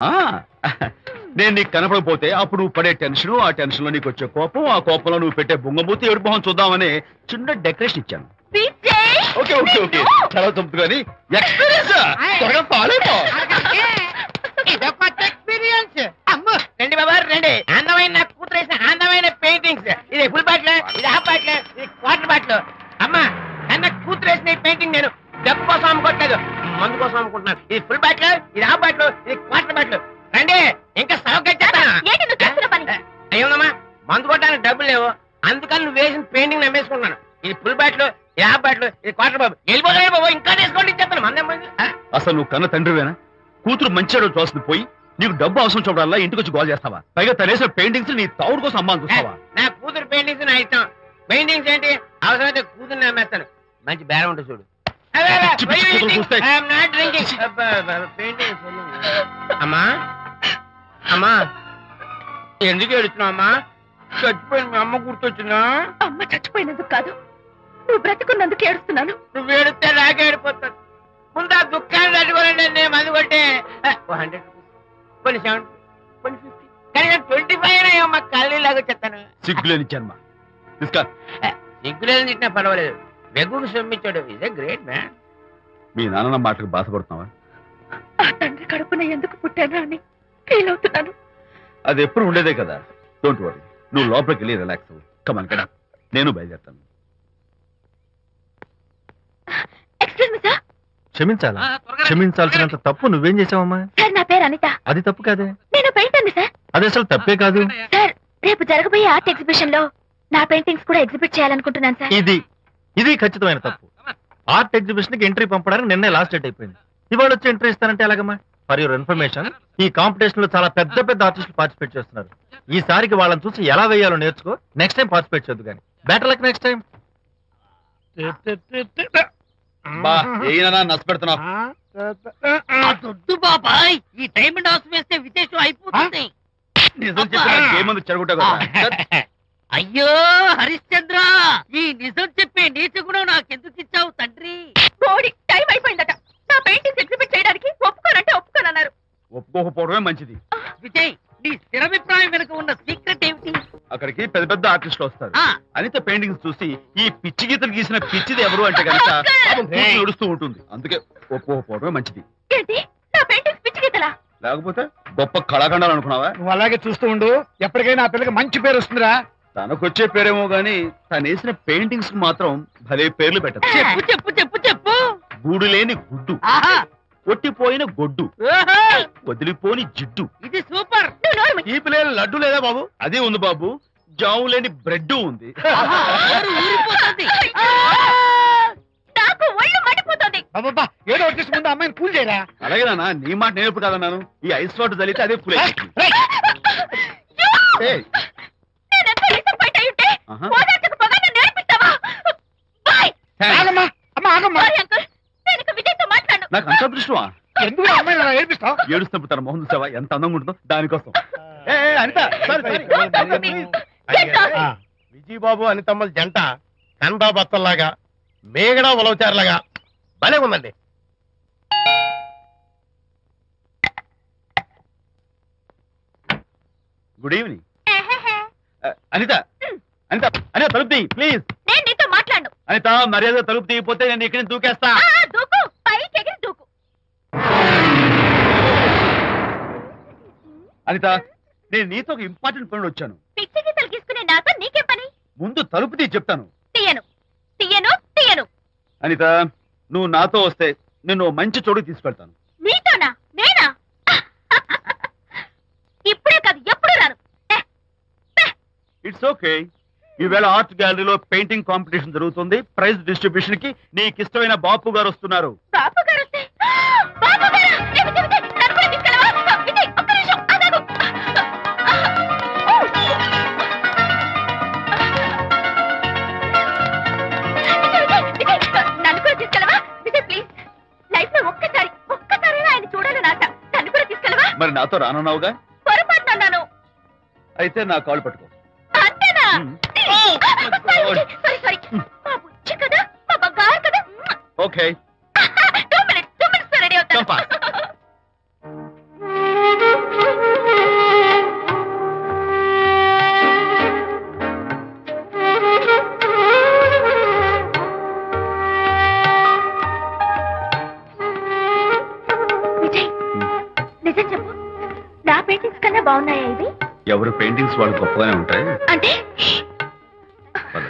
ఆ నేను నీకు కనపడకపోతే అప్పుడు నువ్వు పడే టెన్షన్, ఆ టెన్షన్ లో నీకు వచ్చే కోపం, ఆ కోపంలో నువ్వు పెట్టే బొంగమూతి ఏడు మొహం చూద్దామని చిన్న డెకరేషన్ ఇచ్చాను. ఓకే ఓకే ఓకే చాలా తప్పు కానీ ఎక్స్పీరియన్స్ త్వరగా పాలేపో. ఎక్స్పీరియన్స్ అమ్మ రండి బాబా రండి. అందమైన నాకు కూతురు వేసిన అందమైన పెయింటింగ్స్. ఇది ఫుల్ బాటిల్, ఇది హాఫ్ బాటిల్, ఇది క్వార్టర్ బాటిల్. అమ్మా అన్న కూతురు వేసిన ఈ పెయింటింగ్ నేను డబ్బు కోసం అమ్ముకోవట్లేదు, మందు కోసం అమ్ముకుంటున్నాను. ఇది ఫుల్ బాటిల్, ఇది హాఫ్ బాటిల్, ఇది క్వార్టర్ బాటిల్. రండి ఇంకా అయ్యోమ్మా మందు కొట్టడానికి డబ్బులు లేవు, అందుకని నువ్వు వేసిన పెయింటింగ్ నమ్మేసుకుంటున్నాను. ఇది ఫుల్ బాటిల్, ఇది హాఫ్ బాటిల్, ఇది క్వార్టర్ బాబు. వెళ్ళిపోతాయి బాబు, ఇంకా తీసుకోండి ఇచ్చేస్తాను. మందం అసలు నువ్వు కన్న తండ్రివేనా? కూతురు మంచిగా చూస్తుంది పోయి నీకు డబ్బు అవసరం చూడాలా ఇంటికి వచ్చి గోల్ చేస్తావా? పైగా తనేసిన పెయింటింగ్స్ నీ తౌడు కోసం అమ్మాని చూస్తావా? నా కూతురు పెయింటింగ్స్ నా ఇష్టం. పెయింటింగ్స్ ఏంటి అవసరమైతే కూతురు నమ్మేస్తాను. మంచి బేరం ఉంటుంది చూడు. అమ్మా అమ్మా ఎందుకు ఏడుస్తున్నావు అమ్మా? చచ్చిపోయిన మీ అమ్మ గుర్తొచ్చిందా? అమ్మ చచ్చిపోయినందుకు కాదు, నువ్వు బ్రతుకున్నందుకు ఏడుస్తున్నాను. నువ్వు ఏడితే నాకే ఏడిపోతాను. ముందు ఆ దుఃఖాన్ని తట్టుకోనండి. నేను మందు కొట్టే 100 కొన్ని 70 కొన్ని 50 కానీ 25 అయ్యమ్మా కళ్ళీలాగా చెప్తాను. సిగ్గులేని జన్మ. సిగ్గులేని తిట్టినా పర్వాలేదు, వెగుడు సొమ్మించాడు. ఇదే గ్రేట్ మ్యాన్. మీ నాన్న మాటకు బాధపడుతున్నావా? ఆ తండ్రి కడుపున ఎందుకు పుట్టానా అని ఫీల్ అవుతున్నాను. అది ఎప్పుడు ఉండేదే కదా. డోంట్ వరీ, నువ్వు లోపలికి వెళ్ళి రిలాక్స్ అవ్వు. కమాన్ కదా, నేను బయలుదేరుతాను. క్షమించాలా? క్షమించాల్సినంత తప్పు నువ్వేం చేసావమ్మా? సార్ నా పేరు అనిత. అది తప్పు కాదే. నేను పెయింటర్ సార్. అది అసలు తప్పే కాదు సార్. రేపు జరగబోయే ఆర్ట్ ఎగ్జిబిషన్ లో నా పెయింటింగ్స్ కూడా ఎగ్జిబిట్ చేయాలనుకుంటున్నాను సార్. ఇది ఖచ్చితమైన తప్పు. ఆర్ట్ ఎగ్జిబిషన్ కి ఎంట్రీ పంపడానికి నిన్నే లాస్ట్ డేట్ అయిపోయింది. ఇవాళ వచ్చి ఎంట్రీ ఇస్తానంటే ఎలాగమ్మా? ఫర్ యువర్ ఇన్ఫర్మేషన్, ఈ కాంపిటీషన్ లో చాలా పెద్ద పెద్ద ఆర్టిస్టులు పార్టిసిపేట్ చేస్తున్నారు. ఈసారికి వాళ్ళని చూసి ఎలా వేయాలో నేర్చుకో. నెక్స్ట్ టైం పార్టిసిపేట్ చేయొద్దు కానీ. Better luck next time. నష్టపెడుతున్నావు బాబాయ్. ఈ డైమండ్ హౌస్ వేస్తే విశేషం అయిపోతుంది. నిజం చెప్పి చెడగొట్టా కదా. అయ్యో హరిశ్చంద్ర, ఈ నిజం చెప్పే నీచ గుణం నాకెందుకు ఇచ్చావు తండ్రి? బోడి టైం అయిపోయిందట. నా పెయింటింగ్స్ ఎగ్జిబిట్ చేయడానికి ఒప్పుకోనంటే ఒప్పుకోనన్నారు. ఒప్పుకోకపోవడమే మంచిది. విజయ్, నీ స్థిరాభిప్రాయం వెనుక ఉన్న సీక్రెట్ ఏమిటి? అక్కడికి పెద్ద పెద్ద ఆర్టిస్టులు వస్తారు. అనిత పెయింటింగ్స్ చూసి ఈ పిచ్చి గీతలు గీసిన పిచ్చిది ఎవరు అంటే కనుక నడుస్తూ ఉంటుంది. అందుకే ఒప్పుకోకపోవడమే మంచిది. ఏంటి నా పెయింటింగ్స్ పిచ్చి గీతలా? లేకపోతే గొప్ప కళాఖండాలు అనుకున్నావా? నువ్వు అలాగే చూస్తూ ఉండు, ఎప్పటికైనా ఆ పిల్లకి మంచి పేరు వస్తుందిరా. తనకొచ్చే పేరేమో గాని తను వేసిన పెయింటింగ్స్ మాత్రం భలే పేర్లు పెట్టదు. చెప్పు చెప్పు చెప్పు చెప్పు. గూడు లేని గుడ్డు, కొట్టిపోయిన గొడ్డు, వదిలిపోని జిడ్డు. ఇది సూపర్. ఈ పిల్లల లడ్డు లేదా బాబు? అదే ఉంది బాబు. జాము లేని బ్రెడ్ ఉంది. నాకు ఒళ్ళు మండిపోతుంది. అబ్బబ్బా, ఏదో వచ్చేసి ముందు అమ్మాయిని కూల్ చేయరా. అలాగే నాన్న, నీ మాట నేర్పు కాదన్నాను. ఈ ఐస్ వాటర్ చల్లితే అదే ఫుల్. నాకు అంత అదృష్టమా? ఎందుకు అమ్మాయిని అలా ఏడిపిస్తావు? ఏడుస్తున్నప్పుడు తన మొహం చూసావా ఎంత అందంగా ఉంటుందో? దానికోసం. అనిత, విజయబాబు అనితమ్మల జంట కందా బత్తల్లాగా మేగడా ఉలవచారులాగా భలే ఉందండి. Good evening. అనిత అనిత అనిత తలుపు తీయి ప్లీజ్. నేను నీతో మాట్లాడను. అనిత మర్యాద తలుపు తీయకపోతే నేను ఇక్కడి నుంచి దూకేస్తా. దూకు, పైకి ఎగిరి దూకు. అనిత, నేను నీతో ఒక ఇంపార్టెంట్ పనులు వచ్చాను. పిచ్చి గీతలు గీసుకునే నాతో నీకేం పని? ముందు తలుపు తీయి చెప్తాను. తీయను తీయను తీయను. అనిత, నువ్వు నాతో వస్తే నిన్ను మంచి చోటుకి తీసుకెళ్తాను. నీతోనా? నేనా? ఇప్పుడే కాదు ఎప్పుడు రాను. It's okay. ఈవేళ ఆర్ట్ గ్యాలరీలో పెయింటింగ్ కాంపిటీషన్ జరుగుతుంది. ప్రైజ్ డిస్ట్రిబ్యూషన్ కి నీకు ఇష్టమైన బాపు గారు వస్తున్నారు. బాపు గారు వస్తే? బాపు గారు నన్ను కూడా తీసుకెళ్ళవా? విజయ్, ఒక్క నిమిషం ఆగు. నన్ను కూడా తీసుకెళ్ళవా? విజయ్ ప్లీజ్, లైఫ్ లో ఒక్కసారి ఆయన చూడాలని ఆశ. నన్ను కూడా తీసుకెళ్ళవా? మరి నాతో రానున్నావుగా? పొరపాటు అన్నాను. అయితే నా కాల్ పట్టుకో. అంతేనా? సారీ మా బుజ్జి కదా, మా బంగారు కదా. ఓకే. 2 minutes రెడీ అవుతాను. నిజం చెప్పు, నా పెయింటింగ్స్ కన్నా బాగున్నాయా ఇవి? ఎవరు పెయింటింగ్స్ వాళ్ళు గొప్పగానే ఉంటాయి. అంటే పద.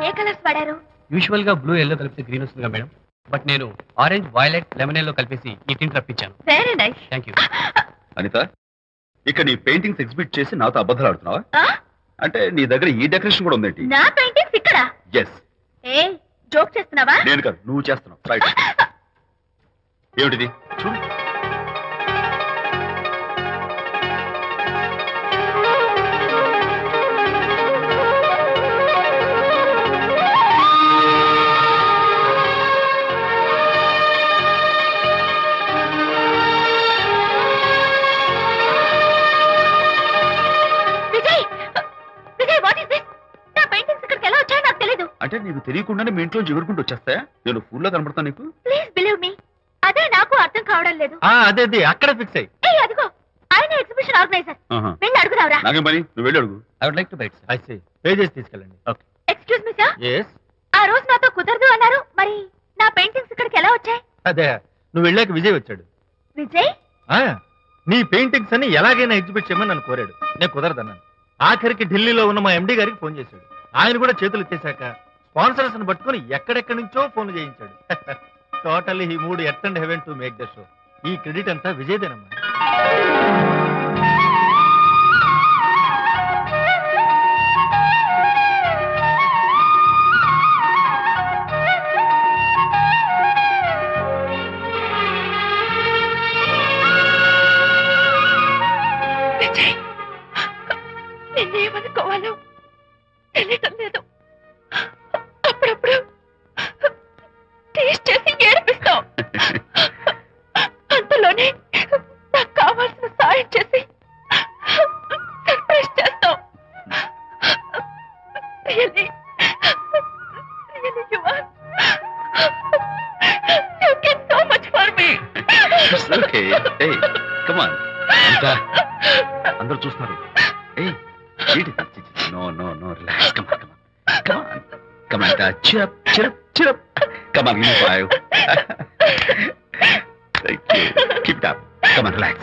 ఏ కలర్స్ వాడారు? యూజువల్ గా బ్లూ ఎల్లో కలిపితే గ్రీన్ వస్తుందిగా మేడం, బట్ నేను ఆరెంజ్ వైలెట్ లెమన్ ఎల్లో కలిపేసి ఈ టింట్ రప్పించాను. Very nice. Thank you. Anitha, ఇక్కడ నీ పెయింటింగ్స్ ఎగ్జిబిట్ చేసి నాతో అబద్ధాలు ఆడుతున్నావా? అంటే నీ దగ్గర ఈ డెకరేషన్ కూడా ఉందేంటి? నా పెయింటింగ్స్ ఇక్కడ? ఎస్. ఏ జోక్ చేస్తున్నావా? నేను కాదు, నువ్వు చేస్తున్నావు. రైట్. ఏమిటిది చూడు. అంటే నీకు తెలియకుండానే మీ ఇంట్లో ఎగురుకుంటూ వచ్చేస్తాయా? నేను ఫుల్ లో కనబడతాను నీకు? ప్లీజ్ బిలీవ్ మీ, అదే నాకు అర్థం కావడం లేదు. అదే అదే అక్కడ ఫిక్స్ అయ్యి. అదిగో ఆయన ఎగ్జిబిషన్ ఆర్గనైజర్. వెళ్ళి అడుగుదావరా? నాకేం పని, నువ్వు వెళ్ళి అడుగు. I would like to buy it I see. Pay చేసి తీసుకెళ్ళండి. Okay. Excuse me sir, yes. ఆ రోజు నాతో కుదరదు అన్నారు, మరి నా పెయింటింగ్స్ ఇక్కడికి ఎలా వచ్చాయి? అదే నువ్వు వెళ్ళాక విజయ్ వచ్చాడు. విజయ్? నీ పెయింటింగ్స్ అని ఎలాగైనా ఎగ్జిబిట్ చేయమని నన్ను కోరాడు. నేను కుదరదన్నాను. ఆఖరికి ఢిల్లీలో ఉన్న మా ఎండి గారికి ఫోన్ చేశాడు. ఆయన కూడా చేతులు ఎత్తేశాక స్పాన్సర్స్ ని పట్టుకుని ఎక్కడెక్కడి నుంచో ఫోన్ చేయించాడు. Totally he mood earth and heaven to make the show. ఈ క్రెడిట్ అంతా విజయ్దేనమ్మా. విజయ్, నిన్నేమనుకోవాలో తెలియటం లేదు. అప్పుడప్పుడు టేస్ట్ చేసి ఏడిపిస్తావు. అంతలోనే నాకు కావాల్సిన సాయం చేసి సర్ప్రైజ్ చేస్తావు. Really, you are. You get so much for me. It's okay. Hey, come on. Anita, అందరూ చూస్తున్నారు. Hey, no, relax. Come on. Come on, Anita. Cheer up. Come on, give me 5. Thank you. Keep it up. Come on, relax.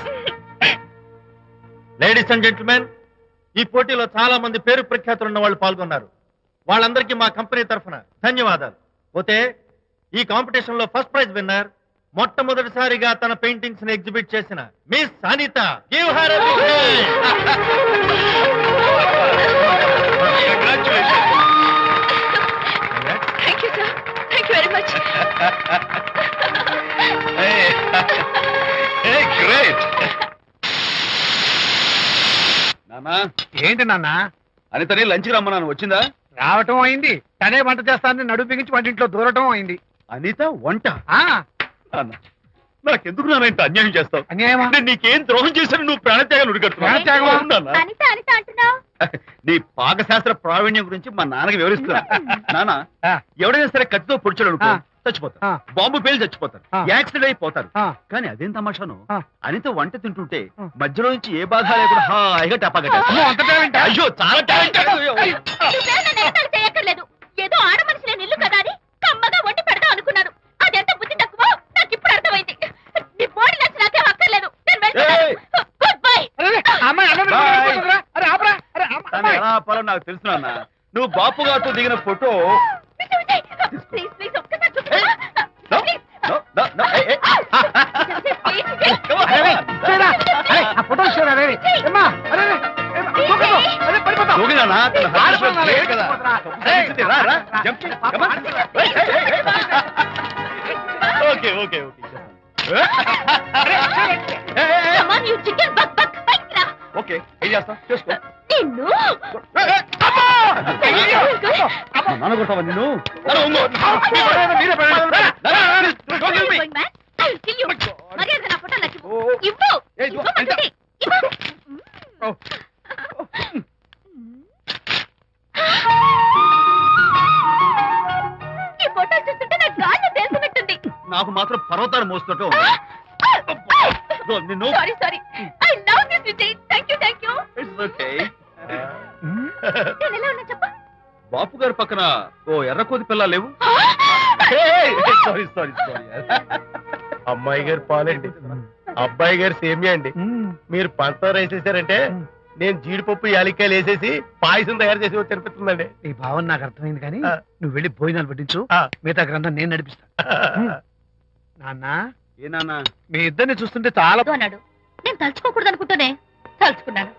Ladies and gentlemen, ఈ పోటీలో చాలా మంది పేరు ప్రఖ్యాతులు ఉన్న వాళ్ళు పాల్గొన్నారు. వాళ్ళందరికీ మా కంపెనీ తరఫున ధన్యవాదాలు. పోతే ఈ కాంపిటీషన్ లో ఫస్ట్ ప్రైజ్ విన్నర్, మొట్టమొదటిసారిగా తన పెయింటింగ్స్ ని ఎగ్జిబిట్ చేసిన miss Anitha. Give her a big hand. Thank you, sir. Thank you very much. Hey, great. నానా, ఏంటి నాన్న? అనితని లంచ్కి రమ్మన్నాను, వచ్చిందా? రావటం అయింది, తనే వంట చేస్తానని నడుపు బిగించి వంటింట్లో దూరటం అయింది. అనిత వంట? ఆ నాన్న, నాకెందుకు నాన్న ఇంత అన్యాయం చేస్తావు? అన్యాయమా? నేను నీకేం ద్రోహం చేశాను? నువ్వు ప్రాణత్యాగాలు ఉడిగడుతున్నావు. ప్రాణత్యాగమా? అనిత అంటున్నావు? నీ పాకశాస్త్ర ప్రావీణ్యం గురించి మా నాన్నకి వివరిస్తున్నా. నాన్న, ఆ. ఎవడైనా సరే కత్తితో పొడిచాడు అనుకో, ఆ. చచ్చిపోతారు. ఆ. బాంబు పేలు చచ్చిపోతారు. ఆ. యాక్సిడెంట్ అయిపోతారు. ఆ. కానీ అదేం తమాషాను, ఆ. అనిత వంట తింటుంటే ఆ. మధ్యలో నుంచి ఏ బాధ లేకుండా హాయిగా టపాకట్టేస్తారు. అమ్మో, అంత టాలెంటా? అయ్యో, చాలా టాలెంట్. నువ్వేం నన్ను ఎగతాళి చేయక్కర్లేదు. ఏదో ఆడ మనిషిలో నిల్లు కదా అని కమ్మగా వండి పెడదాం అనుకున్నాను. అదెంత బుద్ధి తక్కువ నాకు ఇప్పుడు అర్థమైంది. నీ బాడీ నచ్చి నాకేం అక్కర్లేదు. నేను వెళ్తున్నాను. ఏయ్. Good bye. అరే, అమ్మాయి అన్నం Bye. పెట్టుకుంటుందిరా. అరే, ఆపరా. అరే, తను అమ్మాయి. ఎలా ఆపాలో నాకు తెలుసు నాన్న. నువ్వు బాపు గారితో దిగిన ఫోటో. విజయ్, ప్లీజ్ ఒక్కసారి చూపించు. No, please. no, no, no, hey, hey. Please, Vijay. Come on. అరే, చూడరా. అరే, ఆ ఫోటో చూడరా, అరే. ఏమ్మా, అరే, అరే, ఏమ్మా, దూకదు. అరే, పడిపోతావు. దూకి నాన్న, తన హర్ష ఆడపిల్ల great కదా. ఏయ్, రా, రా, jump చేయి. Come on. Hey, hey, hey, hey. Okay. అరే, చూడండి. Hey, hey, hey. Come on, you chicken buck. బయటికి రా. Okay, ఏం చేస్తావు? చేసుకో. నిన్ను నాన్న కొడతావా నిన్ను? నాన్న, ఉంగో. మీరే పడండి. Don't me. Going man, I will kill you. మర్యాదగా నా ఫోటో నాకు ఇవ్వు. Oh. ఇవ్వు. ఏయ్, ఇవ్వు. ఇవ్వమంటుంది. ఇవ్వు. Oh. ఈ ఫోటో చూస్తుంటే నాకు గాలి తెలుసున్నట్టుంది. నాకు మాత్రం పర్వతాలు మోస్తుంటో నిన్ను. Sorry. I love this, Vijay. Thank you. నేను ఎలా ఉన్నా చెప్పు. బాపు గారి పక్కన ఓ ఎర్రకోతి పిల్ల లేవు. Sorry sorry sorry. అమ్మాయి గారు పాలండి, అబ్బాయి గారు సేమియా అండి. మీరు పంచదార వేసేసారంటే నేను జీడిపప్పు యాలక్కాయలు వేసేసి పాయసం తయారు చేసి తినిపిస్తుందండి. నీ భావన నాకు అర్థమైంది కానీ నువ్వు వెళ్ళి భోజనాలు పట్టించు, మిగతా గ్రంథం నేను నడిపిస్తాను. నాన్న, ఏ నాన్న, మీ ఇద్దరిని చూస్తుంటే చాలా అన్నాడు. నేను తలుచుకోకూడదు అనుకుంటూనే తలుచుకున్నాను.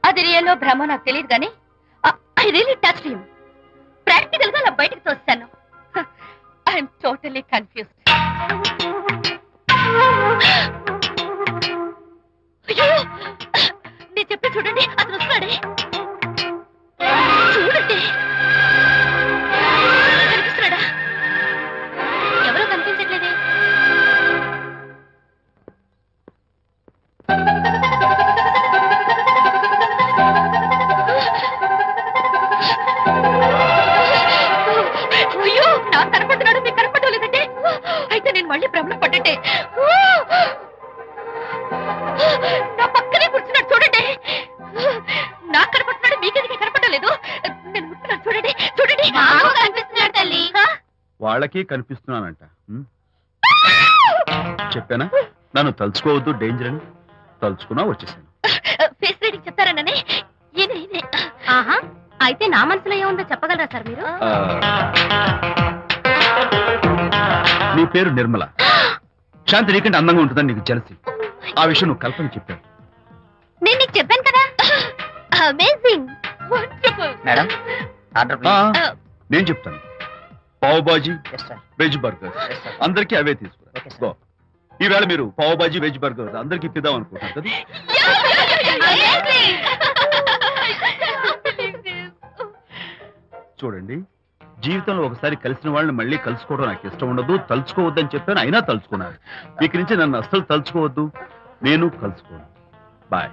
అది రియల్లో భ్రమ నాకు తెలియదు కానీ I really touch him. Practical గా అలా బయటకు తోస్తాను. I'm totally confused. నేను చెప్పి చూడండి, అతను వస్తున్నాడే. చూడండి, కనిపిస్తున్నాడా? ఎవరో కనిపించట్లేదే. అయ్యో, నాకు కనపడుతున్నాడు, మీకు కనపడటం లేదంటే అయితే నేను మళ్ళీ భ్రమలో పడ్డట్టే. నా పక్కనే కూర్చున్నాడు చూడండి. నాకు కనపడుతున్నాడు, మీకెందుకు కనపడటం లేదు? నేను ముట్టున్నాను చూడండి, చూడండి. కనిపిస్తున్నాడు తల్లి. వాళ్ళకి కనిపిస్తున్నానంట. చెప్పానా నన్ను తలుచుకోవద్దు, డేంజర్ అని. తలుచుకున్నా వచ్చేసాను. ఫేస్ రీడింగ్ చెప్తారననే. ఆహా, అయితే నా మనసులో ఏముందో చెప్పగలరా సార్ మీరు? నీ పేరు నిర్మల. శాంతి నీకంటే అందంగా ఉంటుందని నీకు తెలిసి ఆ విషయం నువ్వు కల్పన చెప్పావు. నేను నీకు చెప్పాను కదా. Amazing, wonderful. మేడం ఆర్డర్ నేను చెప్తాను. పావ్ బాజీ, వెజ్ బర్గర్ అందరికీ అవే తీసుకురా. ఈవేళ మీరు పావ్ బాజీ, వెజ్ బర్గర్ అందరికీ ఇప్పిద్దాం అనుకుంటారు కదా. చూడండి, జీవితంలో ఒకసారి కలిసిన వాళ్ళని మళ్ళీ కలుసుకోవడం నాకు ఇష్టం ఉండదు. తలుచుకోవద్దని చెప్పాను, అయినా తలుచుకున్నాను. ఇక నుంచి నన్ను అస్సలు తలుచుకోవద్దు, నేను కలుసుకోను. Bye.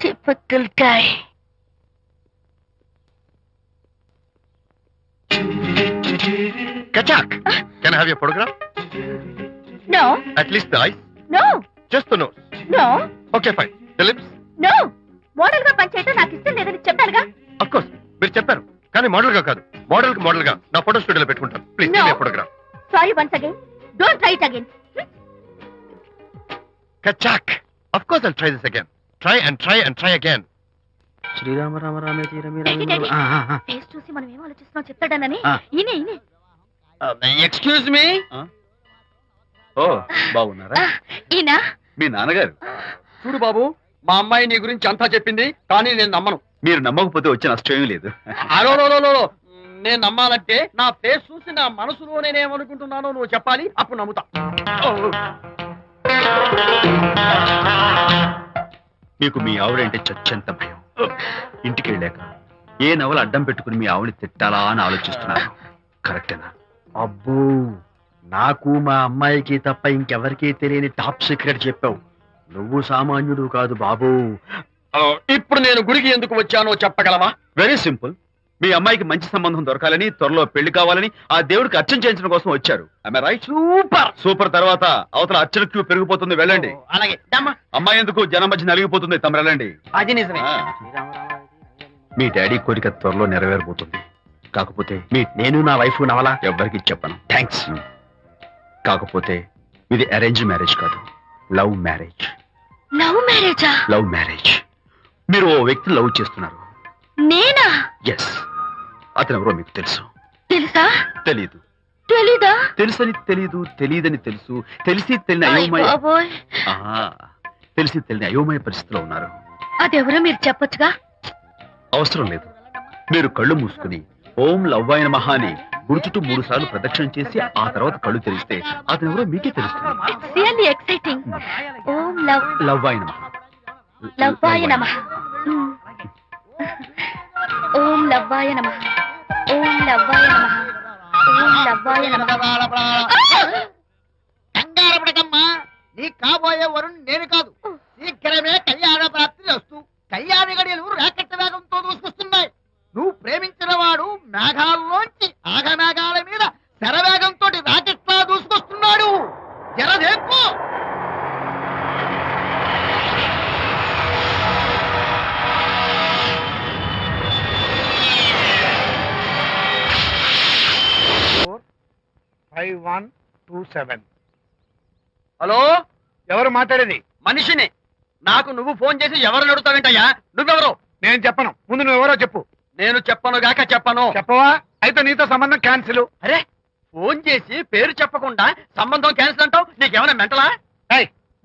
Typical guy. Kachak, can I have your photograph? No, At least the eyes, no, just the nose. no, Okay, fine. The lips? no. Model గా పనిచేయటం నాకు ఇష్టం లేదని చెప్పానుగా. Of course, మీరు చెప్పారు కానీ మోడల్ గా కాదు. మోడల్ కి మోడల్ గా నా ఫోటో స్టూడియోలో పెట్టుకుంటాను. Please No. Photograph. Sorry once again. Don't try it again. Kachak. Of course I'll try this again. Try and try and try again. Srirama Rama రామే తీరమి Daddy, Daddy. ఫేస్ చూసి మనం ఏం ఆలోచిస్తున్నాం చెప్తాడనని. ఆ. ఈయనే. Excuse me. ఓ, బాగున్నారా? ఈయన మీ నాన్నగారు. చూడు బాబు, మా అమ్మాయి నీ గురించి అంతా చెప్పింది, కానీ నేను నమ్మను. మీరు నమ్మకపోతే వచ్చే నష్టం ఏమీ లేదు. అలో నేను నమ్మాలంటే నా ఫేస్ చూసి నా మనసులో నేనేమనుకుంటున్నానో నువ్వు చెప్పాలి, అప్పుడు నమ్ముతా. మీకు మీ ఆవిడంటే చచ్చెంత భయం. ఇంటికి వెళ్ళాక ఏ నవల అడ్డం పెట్టుకుని మీ ఆవిడని తిట్టాలా అని ఆలోచిస్తున్నారు. కరెక్టేనా? అబ్బో, నాకు మా అమ్మాయికి తప్ప ఇంకెవరికీ తెలియని టాప్ సీక్రెట్ చెప్పావు. నువ్వు సామాన్యుడు కాదు బాబు. ఇప్పుడు నేను గుడికి ఎందుకు వచ్చానో చెప్పగలవా? Very simple. మీ అమ్మాయికి మంచి సంబంధం దొరకాలని, త్వరలో పెళ్లి కావాలని ఆ దేవుడికి అర్చన చేయించడం కోసం వచ్చారు. రైట్? Super super. తర్వాత అవతల అర్చన క్యూ పెరిగిపోతుంది, వెళ్ళండి. అలాగే అమ్మాయి ఎందుకు జనం మధ్య నలిగిపోతుంది, తమ వెళ్ళండి. అది నిజమే. మీ డాడీ కోరిక త్వరలో నెరవేరబోతుంది. కాకపోతే నేను నా వైఫ్ నవలా ఎవ్వరికి చెప్పను. థ్యాంక్స్. కాకపోతే ఇది అరేంజ్ మ్యారేజ్ కాదు, లవ్ మ్యారేజ్. లవ్ మ్యారేజా? Love marriage. మీరు ఓ వ్యక్తి లవ్ చేస్తున్నారు. నేనా? ఎస్. అతను ఎవరో మీకు తెలుసు. తెలుసా? తెలీదు. తెలీదా? తెలుసని తెలీదు, తెలియదని తెలుసు, తెలిసి తెలియని అయోమయ బాబోయ్, తెలిసి తెలియని అయోమయ పరిస్థితిలో ఉన్నారు. అదెవరో మీరు చెప్పొచ్చుగా. అవసరం లేదు. మీరు కళ్ళు మూసుకుని ఓం లవ్వాయ నమః అని గుడి చుట్టూ 3 సార్లు ప్రదక్షిణ చేసి ఆ తర్వాత కళ్ళు తెరిస్తే అతను ఎవరో మీకే తెలుస్తుంది. It's really exciting. ఓం లవ్వాయ నమః. లవ్వాయ నమః. ఓం లవ్వాయ నమః. ఓం లవ్వాయ నమః. ఓం లవ్వాయ నమః. కంగారు పడకమ్మా, నీ కాబోయే వరుణ్ నేను కాదు. శీఘ్రమే కళ్యాణ ప్రాప్తి వస్తూ కళ్యాణ గడియలు రాకెట్ వేగంతో దూసుకొస్తున్నాయి. నువ్వు ప్రేమించిన వాడు మేఘాల్లోంచి వచ్చి ఆగమేఘాల మీద శరవేగంతో రాకెట్లా దూసుకొస్తున్నాడు. జరదేపు హలో, ఎవరు మాట్లాడేది? మనిషిని. నాకు నువ్వు ఫోన్ చేసి ఎవరు అడుగుతావేంటయ్యా? నువ్వెవరు? నేను చెప్పను, ముందు నువ్వు ఎవరో చెప్పు. నేను చెప్పను గాక చెప్పను. చెప్పవా? అయితే నీతో సంబంధం క్యాన్సిల్. అరే, ఫోన్ చేసి పేరు చెప్పకుండా సంబంధం క్యాన్సిల్ అంటావు? నీకేమైనా మెంటలా?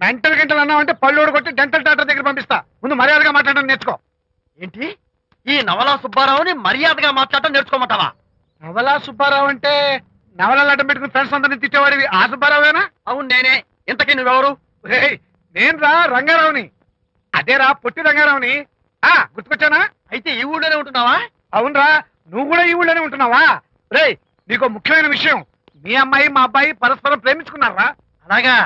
మెంటల్ గంటలు అన్నావంటే పళ్ళు కొట్టి డెంటల్ డాక్టర్ దగ్గర పంపిస్తా. ముందు మర్యాదగా మాట్లాడడం నేర్చుకో. ఏంటి, ఈ నవలా సుబ్బారావుని మర్యాదగా మాట్లాడటం నేర్చుకోమంటావా? నవలా సుబ్బారావు అంటే నవలాలు అడ్డం పెట్టుకుని ఫ్రెండ్స్ అందరినీ తిట్టేవాడివి ఆ సుబ్బారావేనా? అవును నేనే. ఇంతకీ నువ్వెవరు? నేను రంగారావుని. అదేరా, పొట్టి రంగారావుని. గుర్తుకొచ్చానా? అయితే ఈ ఊళ్ళోనే ఉంటున్నావా? అవునరా, నువ్వు కూడా ఈ ఊళ్ళోనే ఉంటున్నావా? రేయ్, నీకు ముఖ్యమైన విషయం, మీ అమ్మాయి మా అబ్బాయి పరస్పరం ప్రేమించుకున్నారా? అలాగా?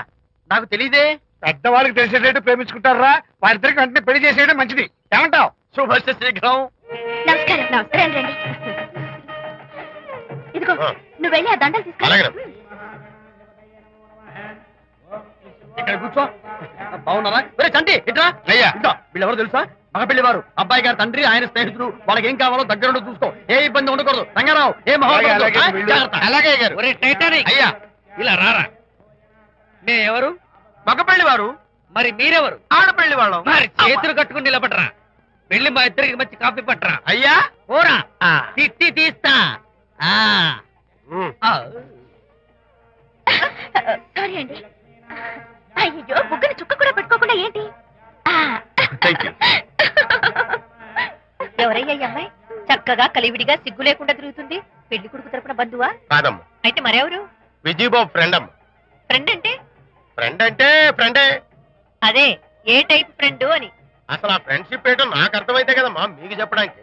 నాకు తెలీదే. పెద్దవాళ్ళకి తెలిసేటట్టు ప్రేమించుకుంటారా? వారిద్దరికి వెంటనే పెళ్లి చేసేయడం మంచిది. ఏమంటావు? శుభస్య శీఘ్రం. నమస్కారం. నమస్కారం. రండి. ఇదిగో, నువ్వు వెళ్ళి ఆ దండలు తీసుకురా. ఇక్కడ కూర్చో. బాగున్నారా? ఒరే చంటి, ఇట్రా. అయ్యా. ఇద్దా, వీళ్ళెవరో తెలుసా? మగ పెళ్లివారు, అబ్బాయి గారి తండ్రి, ఆయన స్నేహితుడు. వాళ్ళకి ఏం కావాలో దగ్గరుండి చూసుకో. ఏ ఇబ్బంది ఉండకూడదు. రంగారావు, ఏ అలాగే గారు. అయ్యా, ఇలా రారా. ఎవరు? మగ పెళ్లివారు. మరి మీరెవరు? ఆడపెళ్లి వాళ్ళం. మరి చేతులు కట్టుకుని నిలబడరా. వెళ్ళి మా ఇద్దరికి మంచి కాఫీ పట్టరా. అయ్యా పోరా, తిట్టి తీస్తా. సారీ అండి. అయ్యో, బుగ్గని చుక్క కూడా పెట్టుకోకుండా ఏంటి? ఎవరయ్యా ఈ అమ్మాయి? చక్కగా కలివిడిగా సిగ్గు లేకుండా తిరుగుతుంది. పెళ్లి కొడుకు తరపున బంధువా? కాదమ్మా, అయితే మరెవరు? విజయబాబు ఫ్రెండ్ అమ్మ. ఫ్రెండ్ అంటే? ఫ్రెండ్ అంటే ఫ్రెండే. అదే, ఏ టైప్ ఫ్రెండ్ అని. అసలు ఆ ఫ్రెండ్షిప్ ఏంటో నాకు అర్థమైతే కదమ్మా మీకు చెప్పడానికి.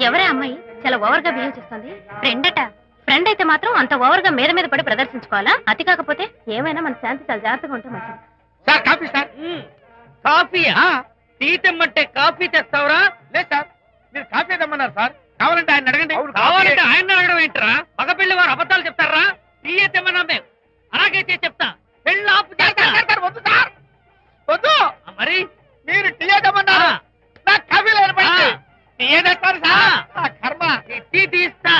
ఎవరే అమ్మాయి చాలా ఓవర్ గా బిహేవ్ చేస్తుంది? ఫ్రెండ్ అట. ఫ్రెండ్ అయితే మాత్రం అంత ఓవర్ గా మీద పడి ప్రదర్శించుకోవాలా? అతి కాకపోతే ఏమైనా మన శాంతి చాలా జాగ్రత్తగా ఉంటే మంచిది. Sir coffee sir. కాఫీయా? టీ తెమ్మంటే కాఫీ తెస్తావురా? లేదు సార్, మీరు కాఫీ తెమ్మన్నారు సార్. కావాలంటే ఆయన అడగండి. కావాలంటే ఆయన అడగడం ఏంటరా? మగ పెళ్లి వారు అబద్ధాలు చెప్తారా? టీ తెమ్మన్నా మేము అలాగే చేసి చెప్తా. పెళ్ళి ఆపు చేస్తా. వద్దు సార్, వద్దు. మరి మీరు టీ తెమ్మన్నారు, నాకు కాఫీ లేదు. టీ తెస్తారు సార్. కర్మ, టీ తీస్తా.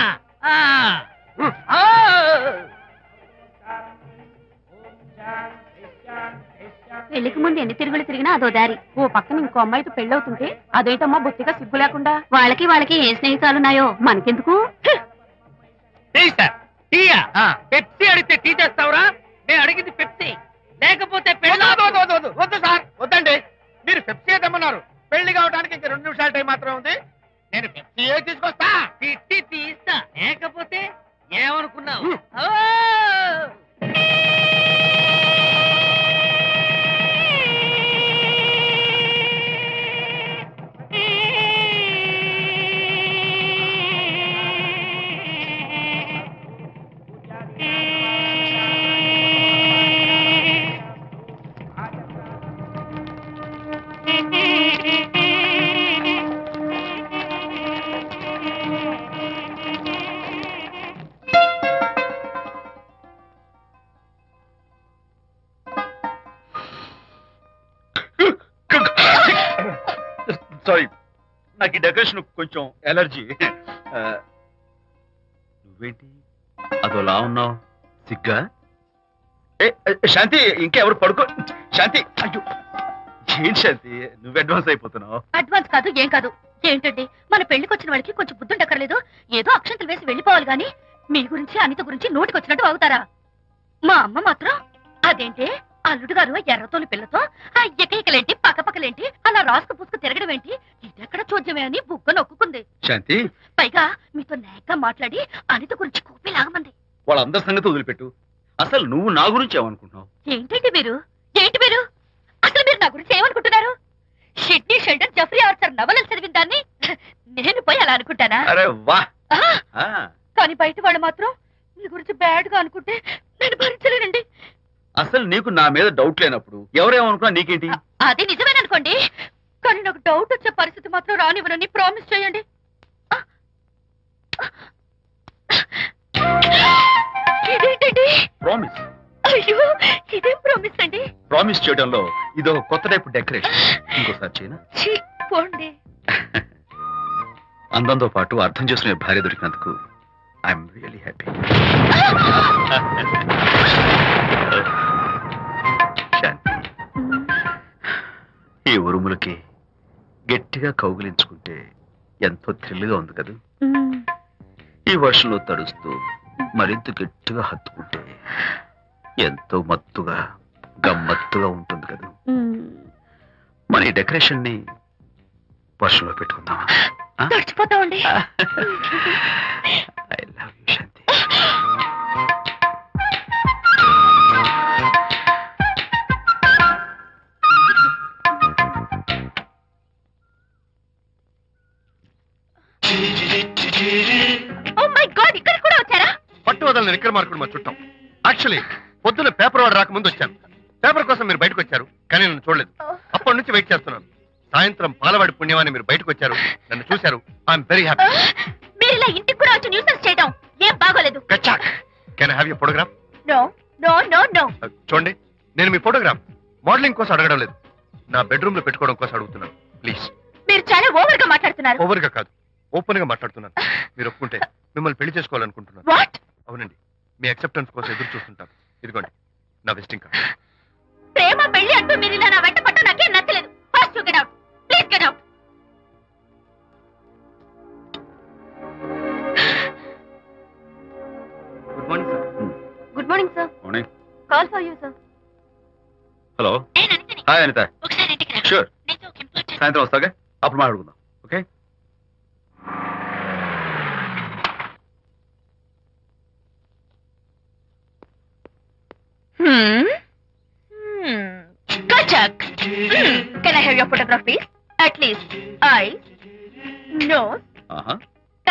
పెళ్లికి ముందు ఎన్ని తిరుగులు తిరిగినా అదో దారి. ఓ పక్కన ఇంకో అమ్మాయితో పెళ్ళవుతుంటే అదేంటమ్మా బొత్తిగా సిగ్గు లేకుండా. వాళ్ళకి ఏ స్నేహితాలున్నాయో మనకెందుకు? పెప్సీ అడిగితే టీ తెస్తావురా? నేను అడిగింది పెప్సీ, లేకపోతే వద్దు సార్, వద్దండి. మీరు పెప్సీ తెమ్మన్నారు. పెళ్లి కావడానికి ఇంక 2 నిమిషాల టైం మాత్రం ఉంది. నేను పెప్సీ తీసుకొస్తా. తిట్టి తీస్తా, లేకపోతే ఏమనుకున్నావు? సారీ, నాకు ఈ డెకరేషన్ కొంచెం ఎలర్జీ. నువ్వేంటి అదోలా ఉన్నావు? సిగ్గా? శాంతి, ఇంకెవరు పడుకో. శాంతి, అయ్యో ఏంటి శాంతి, నువ్వు అడ్వాన్స్ అయిపోతున్నావు. అడ్వాన్స్ కాదు, ఏం కాదు. ఏంటండి, మన పెళ్లికి వచ్చిన వాళ్ళకి కొంచెం బుద్ధుండక్కర్లేదు? ఏదో అక్షంతలు వేసి వెళ్ళిపోవాలి గాని మీ గురించి అనిత గురించి నోటికొచ్చినట్టు అవుతారా? మా అమ్మ మాత్రం అదేంటి అల్లుడు గారు ఎర్రతోని పిల్లతో ఆ ఎకలేంటి పక్కపక్కలేంటి అలా రాసుకు పుసుకు తిరగడం ఏంటి, ఇదెక్కడ చూద్యమే అని బుగ్గ నొక్కుంది. శాంతి, పైగా మీతో నేగ్గా మాట్లాడి అనిత గురించి కోపి లాగమంది. వాళ్ళందరి సంగతి వదిలిపెట్టు. అసలు నువ్వు నా గురించి ఏమనుకుంటున్నావు? ఏంటి మీరు అసలు మీరు నా గురించి ఏమనుకుంటున్నారు? షిడ్నీ షెల్డన్ జెఫ్రీ ఆర్చర్ నవలలు చదివిన దాన్ని నేను పోయి అలా అనుకుంటానా? అరే వా. కానీ బయట వాళ్ళు మాత్రం మీ గురించి బ్యాడ్ గా అనుకుంటే నేను భరించలేనండి. అసలు నీకు నా మీద డౌట్ లేనప్పుడు ఎవరేమనుకున్నా నీకేంటి? అది నిజమేననుకోండి, కానీ నాకు డౌట్ వచ్చే పరిస్థితి మాత్రం రానివ్వనని ప్రామిస్ చేయండి. ఇదేంటండి? ప్రామిస్. అయ్యో, ఇదేం ప్రామిస్ అండి? ప్రామిస్ చేయడంలో ఇదో కొత్త టైప్ డెకరేషన్. ఇంకోసారి చేయనా? ఛీ, పోండి. అందంతో పాటు అర్థం చేసుకునే భార్య దొరికినందుకు ఐఎమ్ రియలీ హ్యాపీ. శాంతి, ఈ ఉరుములకి గట్టిగా కౌగిలించుకుంటే ఎంతో థ్రిల్గా ఉంది కదా. ఈ వర్షంలో తడుస్తూ మరింత గట్టిగా హత్తుకుంటే ఎంతో మత్తుగా గమ్మత్తుగా ఉంటుంది కదా. మన ఈ డెకరేషన్ ని వర్షంలో పెట్టుకుందామా? తడిచిపోతామండి. I love you Shanti. Oh my God, ఇక్కడ కూడా వచ్చారా? పట్టు వదలని విక్రమార్కుడు మా చుట్టాం. యాక్చువల్లీ పొద్దున పేపర్ వాడు రాకముందు వచ్చాను. పేపర్ కోసం మీరు బయటకు వచ్చారు, కానీ నన్ను చూడలేదు. అప్పటి నుంచి వెయిట్ చేస్తున్నాను. సాయంత్రం పాలవాడి పుణ్యమాన్ని మీరు బయటకు వచ్చారు, నన్ను చూశారు. I'm very happy. మీరు ఇలా ఇంటికి కూడా వచ్చి న్యూసెన్స్ చేయడం ఏం బాగోలేదు. గచ్చాక్. Can I have your photograph? No no no no. చూడండి, నేను మీ ఫోటోగ్రాఫ్ మోడలింగ్ కోసం అడగడం లేదు, నా బెడ్రూమ్ లో పెట్టుకోవడం కోసం అడుగుతున్నాను. ప్లీజ్. మీరు చాలా ఓవర్ గా మాట్లాడుతున్నారు. ఓవర్ గా కాదు, ఓపెన్ గా మాట్లాడుతున్నాను. మీరు ఒప్పుకుంటే మిమ్మల్ని పెళ్లి చేసుకోవాలనుకుంటున్నాను. వాట్? అవునండి, మీ అక్సెప్టెన్స్ కోసం ఎదురు చూస్తుంటాను. ఇదిగోండి నా విజిటింగ్ కార్డ్. ప్రేమ పెళ్లి అంటూ మీరు ఇలా నా వెంట పట్ట నాకేం నచ్చలేదు. First you get out, please get out. Good morning sir. Good morning sir. Morning. Call for you sir. Hello. Hi Anitha. ఒకసారి ఇంటికి రా. షూర్. నేను ఒక ఇంపార్టెంట్. సాయంత్రం వస్తాగా, అప్పుడు మాట్లాడుకుందాం. Okay. Kachak. Can I have your photograph, please? At least eyes, nose,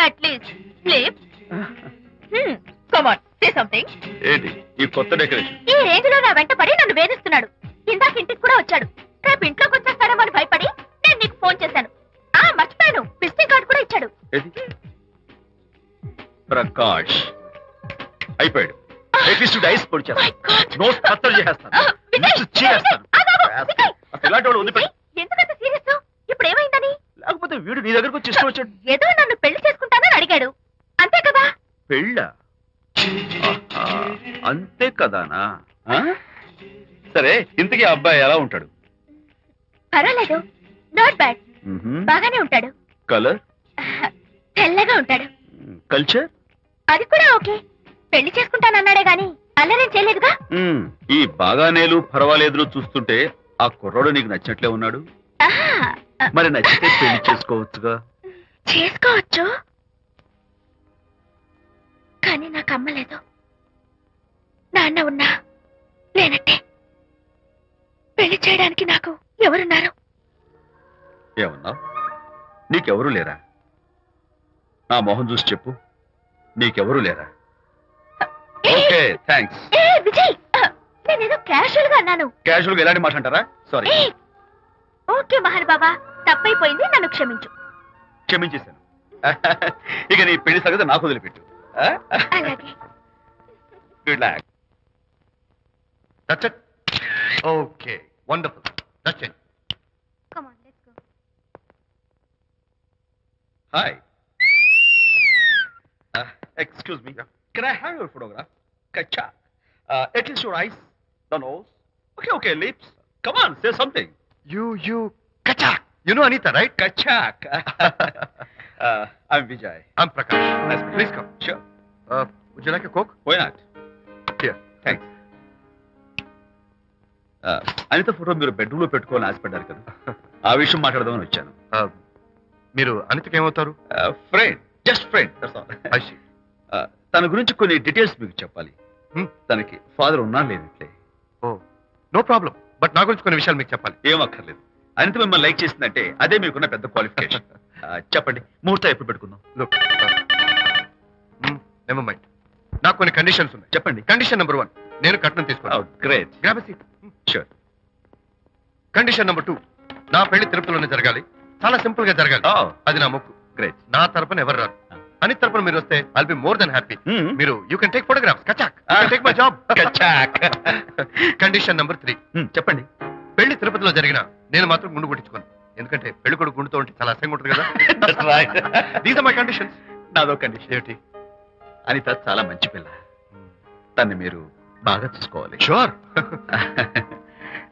at least lips. Come on, say something. ఏంటి ఈ కొత్త డెకరేషన్? ఈ రేంజ్ లో నా వెంట పడి నన్ను వేధిస్తున్నాడు. ఇందాక ఇంటికి కూడా వచ్చాడు. రేపు ఇంట్లోకి వచ్చేస్తాడేమో అని భయపడి నేను నీకు ఫోన్ చేశాను. మర్చిపోయాను, విజిటింగ్ కార్డు కూడా ఇచ్చాడు. ప్రకాష్ అయిపోయాడు. ఐస్ పొడి My God. నోట్ కత్తలు చేసేస్తాను. విజయ్, చేస్తాను. విజయ్, అసలు ఇలాంటి వాడు వదిలిపెట్టు. ఎందుకంత సీరియస్? ఇప్పుడు ఏమైందని? లేకపోతే వీడు నీ దగ్గరకు వచ్చి ఇష్టం వచ్చాడు. ఏదో నన్ను పెళ్లి చేసుకుంటానని అడిగాడు, అంతే కదా? పెళ్ళ అంతే కదానా? సరే, ఇంతకీ ఆ అబ్బాయి ఎలా ఉంటాడు? పర్వాలేదు, నాట్ బ్యాడ్. బాగానే ఉంటాడు. కలర్? తెల్లగా ఉంటాడు. కల్చర్? అది కూడా ఓకే. పెళ్లి చేసుకుంటానన్నాడే గాని అల్లరేం చేయలేదుగా. ఈ బాగానేలు పర్వాలేదు చూస్తుంటే ఆ కుర్రాడు నీకు నచ్చినట్లే ఉన్నాడు. మరి నచ్చితే పెళ్లి చేసుకోవచ్చుగా. చేసుకోవచ్చు, కానీ నాకు అమ్మ లేదు, నాన్న ఉన్నా లేనట్టే. పెళ్లి చేయడానికి నాకు ఎవరున్నారు? ఏమన్నా నీకెవరూ లేరా? నా మొహం చూసి చెప్పు, నీకెవరూ లేరా? Okay, thanks. విజయ్, నేనేదో క్యాషువల్ గా అన్నాను. క్యాజువల్ గా ఎలాంటి మాట అంటారా? సారీ. ఓకే మహర్ బాబా, తప్పైపోయింది, నన్ను క్షమించు. క్షమించేశాను. ఇక నీ పెళ్లి సంగతి నాకు వదిలిపెట్టు. అలాగే. Good luck. That's it. Okay, wonderful. That's it. Come on, let's go. Hi. Excuse me. Can I have your photograph? Kacha. At least your eyes, the nose. Okay, lips. Come on, say something. You, Kachak. You know Anita, right? Kachak. I'm Vijay. I'm Prakash. Nice to meet you. Please come. Sure. Would you like a Coke? Why not? Here. Thanks. Anitha photo మీరు bedroom లో పెట్టుకోవాలని ఆశపడ్డారు కదా, ఆ విషయం మాట్లాడదామని వచ్చాను. మీరు అనితకి ఏమవుతారు? Friend, just friend. తన గురించి కొన్ని డీటెయిల్స్ మీకు చెప్పాలి. తనకి ఫాదర్ ఉన్నా లేనట్లే. ఓ, నో ప్రాబ్లం. బట్ నా గురించి కొన్ని విషయాలు మీకు చెప్పాలి. ఏం అక్కర్లేదు. అనిత మిమ్మల్ని లైక్ చేసిందంటే అదే మీకున్న పెద్ద క్వాలిఫికేషన్. చెప్పండి, ముహూర్తం ఎప్పుడు పెట్టుకుందాం? Look, never mind. నాకు కొన్ని కండిషన్స్ ఉన్నాయి. చెప్పండి. కండిషన్ నెంబర్ 1, నేను కట్నం తీసుకోవాలి. Great. Grab seat. Sure. Condition number 2, నా పెళ్లి తిరుపతిలోనే జరగాలి. చాలా సింపుల్ గా జరగాలి. అది నా మొక్కు. గ్రేట్. నా తరపున ఎవరు రాదు. అని తరపున మీరు వస్తే I'll be more than happy. మీరు యూ కెన్ టేక్ ఫోటోగ్రాఫ్స్. కచాక్. Take my job. కచాక్. కండిషన్ నెంబర్ 3, చెప్పండి. పెళ్లి తిరుపతిలో జరిగిన నేను మాత్రం గుండు కొట్టించుకోను. ఎందుకంటే పెళ్లి కొడుకు గుండుతో ఉంటే చాలా అసహ్యంగా ఉంటుంది కదా. These are my conditions. నాదో కండిషన్. ఏమిటి? అనిత చాలా మంచి పిల్ల. తన్ని మీరు బాగా చూసుకోవాలి. షూర్.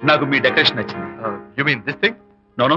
నాకు మీ డెకరేషన్ నచ్చింది. You mean this thing? No